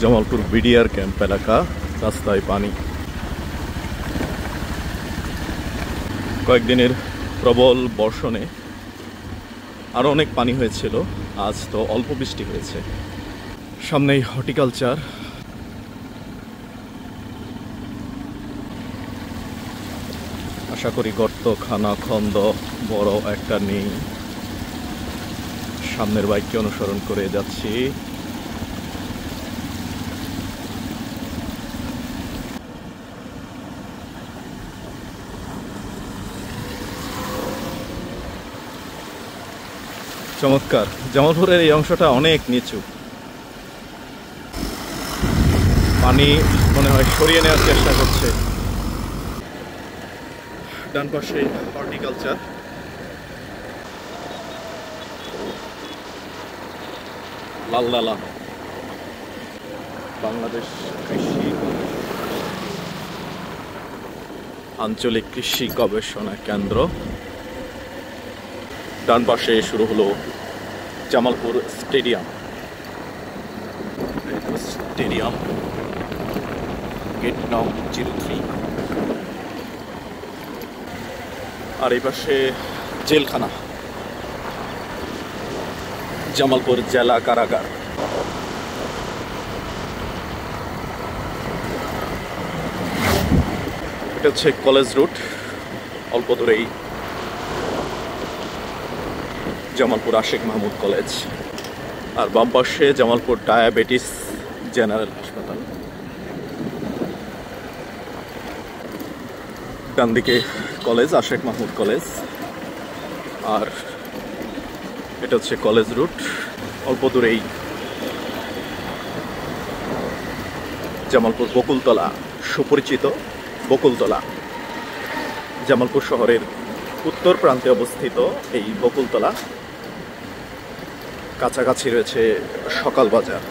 Jamalpur BDR camp এলাকা, রাস্তায় পানি। কয়েকদিনের প্রবল বর্ষণে আরও অনেক পানি হয়েছিল, আজ তো অল্প বৃষ্টি হয়েছে। সামনেই হর্টিকালচার। আশা করি গর্ত খানা খন্দ বড় একটা নেই। সামনের বাইককে অনুসরণ করে যাচ্ছি। চমৎকার। জামালপুরের এই অংশটা অনেক নিচু, পানি মনে হয় সরিয়ে নেওয়ার চেষ্টা করছে। ডান পাশে হর্টিকালচার, লালদালা বাংলাদেশ কৃষি আঞ্চলিক কৃষি গবেষণা কেন্দ্র। ডান পাশে শুরু হলো জামালপুর স্টেডিয়াম। গেট নং 03। আর এই পাশে জেলখানা, জামালপুর জেলা কারাগার। এটা হচ্ছে কলেজ রুট, অল্প দূরেই জামালপুর আশেক মাহমুদ কলেজ। আর বাম পাশে জামালপুর ডায়াবেটিস জেনারেল হাসপাতাল। ডান দিকে কলেজ আশেক মাহমুদ কলেজ। আর এটা হচ্ছে কলেজ রুট, অল্প দূরেই জামালপুর বকুলতলা, সুপরিচিত বকুলতলা। জামালপুর শহরের উত্তর প্রান্তে অবস্থিত এই বকুলতলা, কাছাকাছি রয়েছে সকাল বাজার।